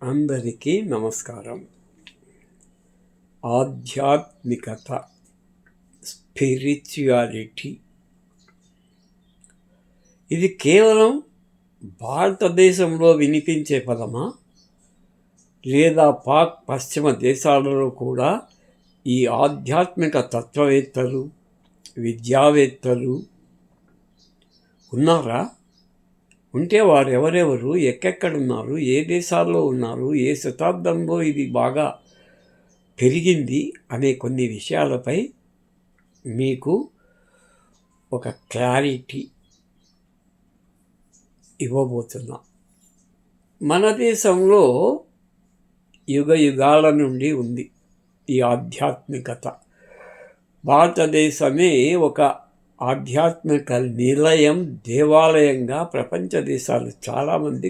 అందరికీ నమస్కారం. ఆధ్యాత్మికత, స్పిరిచువాలిటీ ఇది కేవలం భారతదేశంలో వినిపించే పదమా, లేదా పాక్ పశ్చిమ దేశాలలో కూడా ఈ ఆధ్యాత్మిక తత్వవేత్తలు, విద్యావేత్తలు ఉన్నారా? ఉంటే వారు ఎవరెవరు, ఎక్కడున్నారు, ఏ దేశాల్లో ఉన్నారు, ఏ శతాబ్దంలో ఇది బాగా పెరిగింది అనే కొన్ని విషయాలపై మీకు ఒక క్లారిటీ ఇవ్వబోతున్నా. మన దేశంలో యుగ యుగాల నుండి ఉంది ఈ ఆధ్యాత్మికత. భారతదేశమే ఒక ఆధ్యాత్మిక నిలయం, దేవాలయంగా ప్రపంచ దేశాలు చాలామంది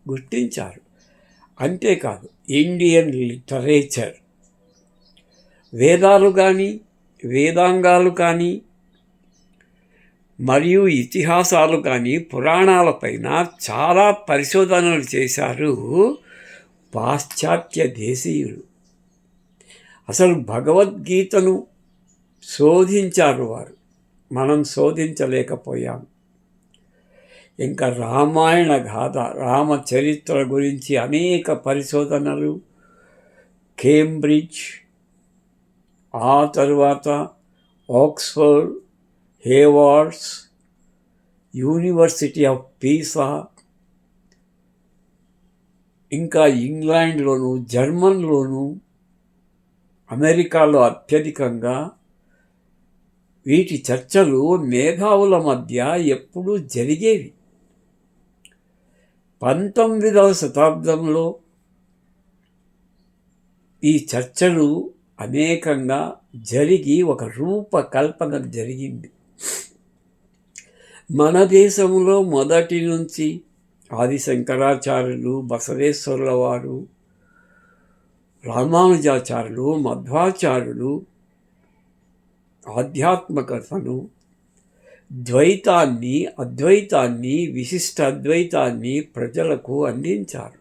గుర్తించారు. అంతేకాదు, ఇండియన్ లిటరేచర్, వేదాలు కానీ, వేదాంగాలు కానీ, మరియు ఇతిహాసాలు కానీ, పురాణాలపైన చాలా పరిశోధనలు చేశారు పాశ్చాత్య దేశీయులు. అసలు భగవద్గీతను శోధించారు వారు, మనం శోధించలేకపోయాం. ఇంకా రామాయణ గాథ, రామచరిత్ర గురించి అనేక పరిశోధనలు, కేంబ్రిడ్జ్, ఆ తరువాత Oxford, Haywards, university of Pisa, ఇంకా ఇంగ్లాండ్లోను, జర్మన్లోను, అమెరికాలో అత్యధికంగా వీటి చర్చలు మేధావుల మధ్య ఎప్పుడూ జరిగేవి. 19వ శతాబ్దంలో ఈ చర్చలు అనేకంగా జరిగి ఒక రూపకల్పన జరిగింది. మన దేశంలో మొదటి నుంచి ఆది శంకరాచార్యులు, బసవేశ్వరుల వారు, రామానుజాచార్యులు, మధ్వాచార్యులు ఆధ్యాత్మికతను, ద్వైతాన్ని, అద్వైతాన్ని, విశిష్ట అద్వైతాన్ని ప్రజలకు అందించారు.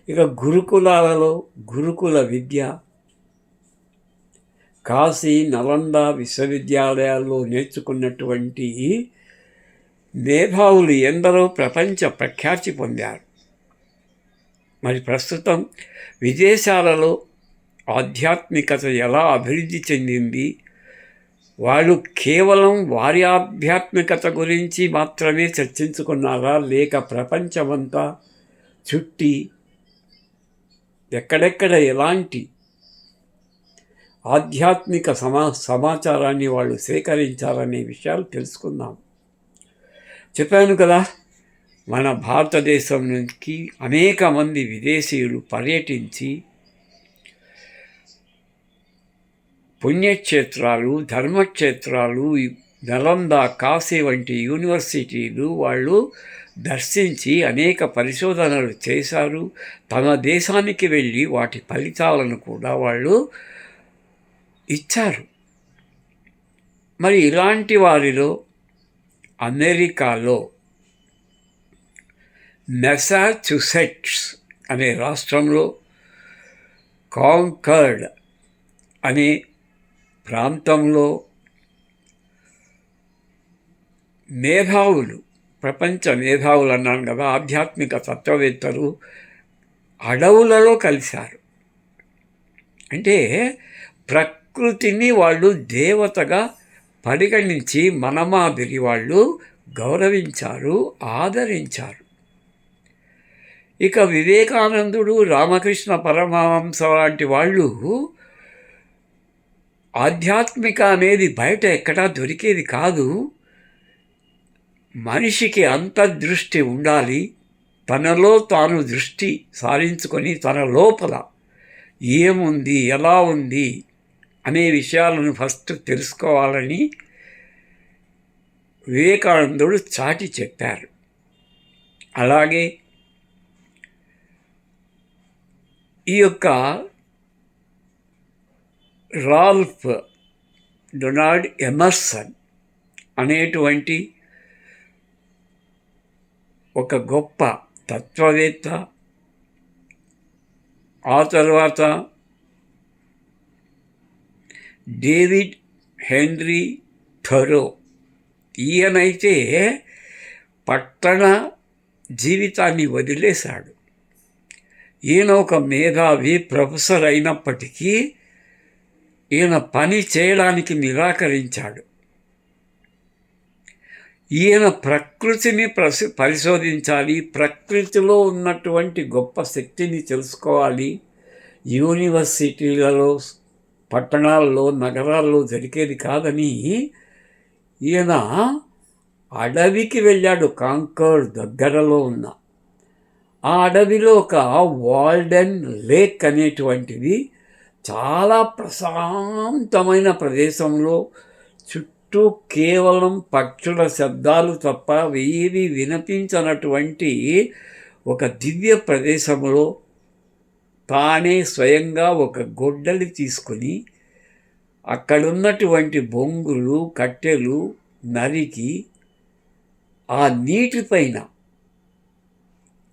ఇక గురుకులాలలో గురుకుల విద్య, కాశీ, నలంద విశ్వవిద్యాలయాల్లో నేర్చుకున్నటువంటి మేధావులు ఎందరో ప్రపంచ ప్రఖ్యాతి పొందారు. మరి ప్రస్తుతం విదేశాలలో ఆధ్యాత్మికత ఎలా అభివృద్ధి చెందింది, వాళ్ళు కేవలం వారి ఆధ్యాత్మికత గురించి మాత్రమే చర్చించుకున్నారా, లేక ప్రపంచమంతా చుట్టి ఎక్కడెక్కడ ఎలాంటి ఆధ్యాత్మిక సమాచారాన్ని వాళ్ళు సేకరించారనే విషయాలు తెలుసుకుందాం. చెప్పాను కదా, మన భారతదేశం నుంచి అనేక మంది విదేశీయులు పర్యటించి పుణ్యక్షేత్రాలు, ధర్మక్షేత్రాలు, నలంద, కాశీ వంటి యూనివర్సిటీలు వాళ్ళు దర్శించి అనేక పరిశోధనలు చేశారు. తమ దేశానికి వెళ్ళి వాటి ఫలితాలను కూడా వాళ్ళు ఇచ్చారు. మరి ఇలాంటి వారిలో అమెరికాలో మెసాచ్యూసెట్స్ అనే రాష్ట్రంలో కాంకర్డ్ అనే ప్రాంతంలో మేధావులు, ప్రపంచ మేధావులు అన్నాను కదా, ఆధ్యాత్మిక తత్వవేత్తలు అడవులలో కలిశారు. అంటే ప్రకృతిని వాళ్ళు దేవతగా పరిగణించి మన మాదిరి వాళ్ళు గౌరవించారు, ఆదరించారు. ఇక వివేకానందుడు, రామకృష్ణ పరమహంస లాంటి వాళ్ళు ఆధ్యాత్మిక అనేది బయట ఎక్కడా దొరికేది కాదు. మనిషికి అంతర్దృష్టి ఉండాలి, తనలో తాను దృష్టి సారించుకొని తన లోపల ఏముంది, ఎలా ఉంది అనే విషయాలను ఫస్ట్ తెలుసుకోవాలని వివేకానందుడు చాటి చెప్పారు. అలాగే ఈ యొక్క రాల్ఫ్ డొనాల్డ్ ఎమర్సన్ అనేటువంటి ఒక గొప్ప తత్వవేత్త, ఆ తర్వాత డేవిడ్ హెన్రీ థరో. ఈయనైతే పట్టణ జీవితాన్ని వదిలేశాడు. ఈయన ఒక మేధావి ప్రొఫెసర్ అయినప్పటికీ ఈయన పని చేయడానికి నిరాకరించాడు. ఈయన ప్రకృతిని పరిశోధించాలి, ప్రకృతిలో ఉన్నటువంటి గొప్ప శక్తిని తెలుసుకోవాలి. యూనివర్సిటీలలో, పట్టణాల్లో, నగరాల్లో జరిగేది కాదని ఈయన అడవికి వెళ్ళాడు. కాంకర్డ్ దగ్గరలో ఉన్న ఆ అడవిలో ఒక వాల్డెన్ లేక్ అనేటువంటిది చాలా ప్రశాంతమైన ప్రదేశంలో, చుట్టూ కేవలం పక్షుల శబ్దాలు తప్ప ఏవి వినిపించనటువంటి ఒక దివ్య ప్రదేశంలో తానే స్వయంగా ఒక గొడ్డలి తీసుకుని అక్కడున్నటువంటి బొంగులు, కట్టెలు నరికి ఆ నీటిపైన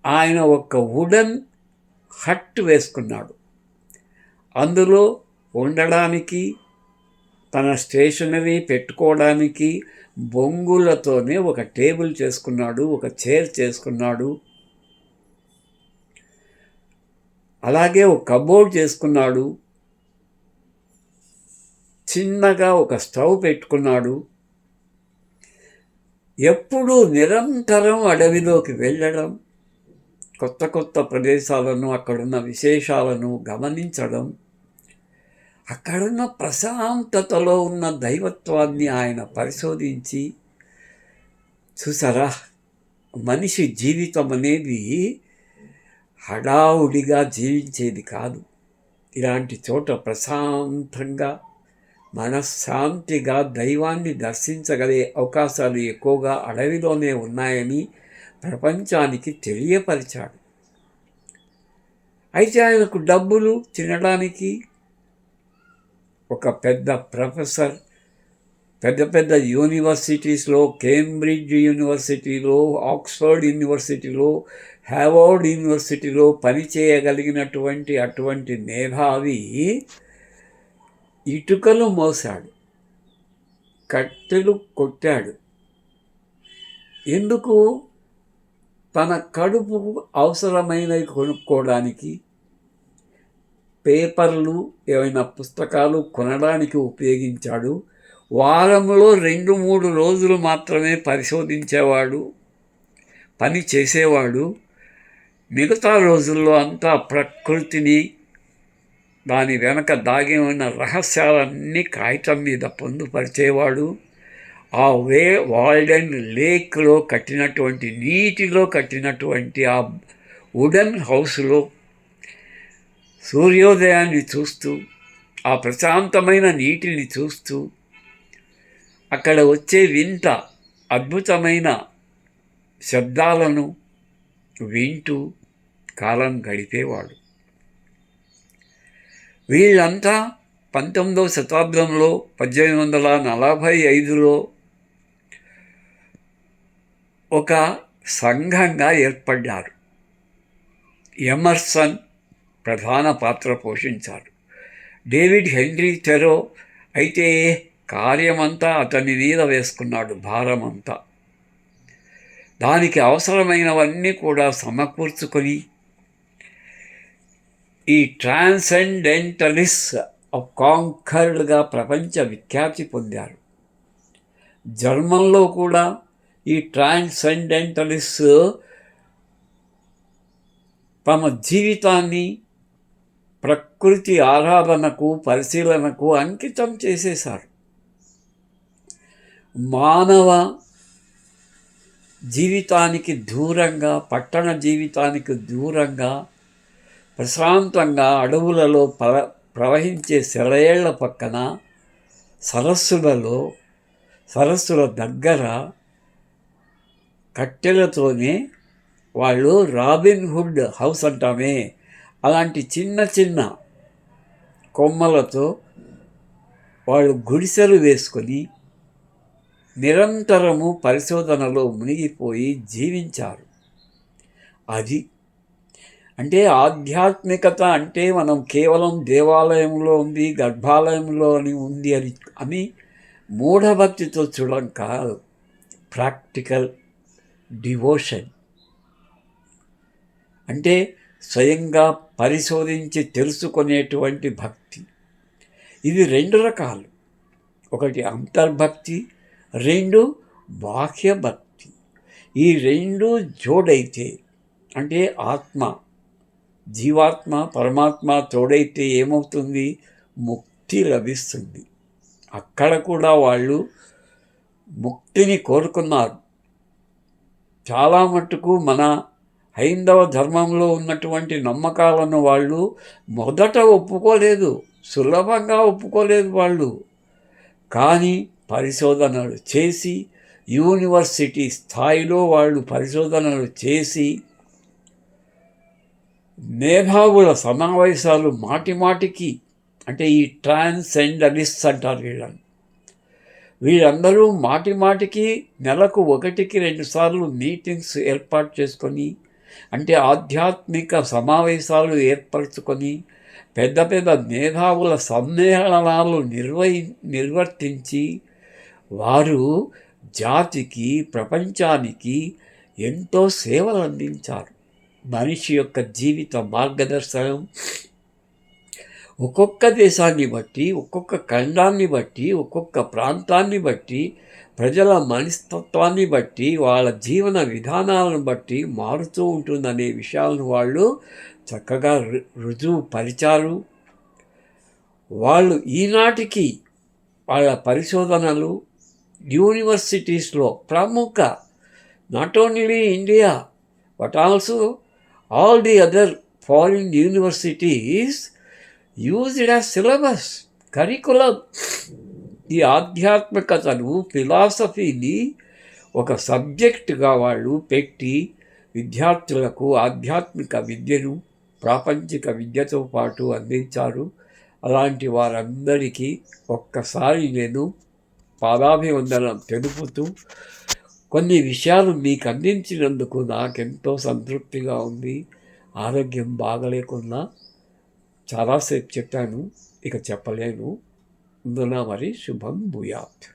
ఆయన ఒక వుడెన్ హట్ వేసుకున్నాడు. అందులో ఉండడానికి, తన స్టేషనరీ పెట్టుకోవడానికి బొంగులతోనే ఒక టేబుల్ చేసుకున్నాడు, ఒక చైర్ చేసుకున్నాడు. అలాగే ఒక కబోర్డ్ చేసుకున్నాడు. చిన్నగా ఒక స్టవ్ పెట్టుకున్నాడు. ఎప్పుడూ నిరంతరం అడవిలోకి వెళ్ళడం, కొత్త కొత్త ప్రదేశాలను, అక్కడున్న విశేషాలను గమనించడం, అక్కడున్న ప్రశాంతతలో ఉన్న దైవత్వాన్ని ఆయన పరిశోధించి, చూసారా, మనిషి జీవితం అనేది హడావుడిగా జీవించేది కాదు. ఇలాంటి చోట ప్రశాంతంగా, మనశ్శాంతిగా దైవాన్ని దర్శించగలిగే అవకాశాలు ఎక్కువగా అడవిలోనే ఉన్నాయని ప్రపంచానికి తెలియపరిచాడు. అయితే ఆయనకు డబ్బులు తినడానికి ఒక పెద్ద ప్రొఫెసర్, పెద్ద పెద్ద యూనివర్సిటీస్లో, కేంబ్రిడ్జ్ యూనివర్సిటీలో, ఆక్స్ఫర్డ్ యూనివర్సిటీలో, హార్వర్డ్ యూనివర్సిటీలో పనిచేయగలిగినటువంటి అటువంటి మేధావి ఇటుకలు మోసాడు, కట్టెలు కొట్టాడు. ఎందుకు? తన కడుపు అవసరమైనవి కొనుక్కోవడానికి, పేపర్లు, ఏమైనా పుస్తకాలు కొనడానికి ఉపయోగించాడు. వారంలో 2-3 రోజులు మాత్రమే పరిశోధించేవాడు, పని చేసేవాడు. మిగతా రోజుల్లో అంతా ప్రకృతిని, దాని వెనక దాగి ఉన్న రహస్యాలన్నీ కాగితం మీద పొందుపరిచేవాడు. ఆ వాల్డెన్ లేక్లో కట్టినటువంటి, నీటిలో కట్టినటువంటి ఆ వుడెన్ హౌస్లో సూర్యోదయాన్ని చూస్తూ, ఆ ప్రశాంతమైన నీటిని చూస్తూ, అక్కడ వచ్చే వింత అద్భుతమైన శబ్దాలను వింటూ కాలం గడిపేవాడు. వీళ్ళంతా 19వ శతాబ్దంలో 1845లో ఒక సంఘంగా ఏర్పడ్డారు. ఎమర్సన్ ప్రధాన పాత్ర పోషించారు. డేవిడ్ హెన్రీ థరో అయితే కార్యమంతా అతని మీద వేసుకున్నాడు, భారమంతా. దానికి అవసరమైనవన్నీ కూడా సమకూర్చుకొని ఈ ట్రాన్సెండెంటలిస్ట్ ఆఫ్ కాంకర్డ్గా ప్రపంచ విఖ్యాతి పొందారు. జర్మన్లో కూడా ఈ ట్రాన్సెండెంటలిస్ట్ తమ జీవితాన్ని ప్రకృతి ఆరాధనకు, పరిశీలనకు అంకితం చేసేశారు. మానవ జీవితానికి దూరంగా, పట్టణ జీవితానికి దూరంగా, ప్రశాంతంగా అడవులలో ప్రవహించే సెలయేళ్ల పక్కన, సరస్సుల దగ్గర కట్టెలతోనే వాళ్ళు రాబిన్ హుడ్ హౌస్ అంటామే, అలాంటి చిన్న చిన్న కొమ్మలతో వాళ్ళు గుడిసెలు వేసుకొని నిరంతరము పరిశోధనలో మునిగిపోయి జీవించారు. అంటే ఆధ్యాత్మికత అంటే మనం కేవలం దేవాలయంలో ఉంది, గర్భాలయంలో ఉంది అని మూఢభక్తితో చూడడం కాదు. ప్రాక్టికల్ డివోషన్ అంటే స్వయంగా పరిశోధించి తెలుసుకునేటువంటి భక్తి. ఇది 2 రకాలు. ఒకటి అంతర్భక్తి, 2 బాహ్య భక్తి. ఈ 2 జోడైతే అంటే జీవాత్మ పరమాత్మ తోడైతే ఏమవుతుంది? ముక్తి లభిస్తుంది. అక్కడ కూడా వాళ్ళు ముక్తిని కోరుకున్నారు. చాలా మట్టుకు మన హైందవ ధర్మంలో ఉన్నటువంటి నమ్మకాలను వాళ్ళు మొదట ఒప్పుకోలేదు, సులభంగా ఒప్పుకోలేదు వాళ్ళు. కానీ పరిశోధనలు చేసి యూనివర్సిటీ స్థాయిలో వాళ్ళు పరిశోధనలు చేసి మేధావుల సమావేశాలు మాటిమాటికి, అంటే ఈ ట్రాన్సెండలిస్ట్స్ అంటారు వీళ్ళందరూ మాటిమాటికి నెలకు 1-2 సార్లు మీటింగ్స్ ఏర్పాటు చేసుకొని, అంటే ఆధ్యాత్మిక సమావేశాలు ఏర్పరచుకొని పెద్ద పెద్ద మేధావుల సమ్మేళనాలు నిర్వర్తించి వారు జాతికి ప్రపంచానికి ఎంతో సేవలు అందించారు. మనిషి యొక్క జీవిత మార్గదర్శనం ఒక్కొక్క దేశాన్ని బట్టి, ఒక్కొక్క ఖండాన్ని బట్టి, ఒక్కొక్క ప్రాంతాన్ని బట్టి, ప్రజల మనస్తత్వాన్ని బట్టి, వాళ్ళ జీవన విధానాలను బట్టి మారుతూ ఉంటుందనే విషయాలను వాళ్ళు చక్కగా రుజువు పరిచారు. వాళ్ళు ఈనాటికి వాళ్ళ పరిశోధనలు యూనివర్సిటీస్లో ప్రముఖ, not only India but also all the other foreign universities use it as syllabus, curriculum. ఈ ఆధ్యాత్మికతను, ఫిలాసఫీని ఒక సబ్జెక్టుగా వాళ్ళు పెట్టి విద్యార్థులకు ఆధ్యాత్మిక విద్యను ప్రాపంచిక విద్యతో పాటు అందించారు. అలాంటి వారందరికీ ఒక్కసారి నేను పాదాభివందనం తెలుపుతూ కొన్ని విషయాలు మీకు అందించినందుకు నాకెంతో సంతృప్తిగా ఉంది. ఆరోగ్యం బాగలేకున్నా చాలాసేపు చెప్పాను, ఇక చెప్పలేను. ముందున మరి శుభం భూయాత్.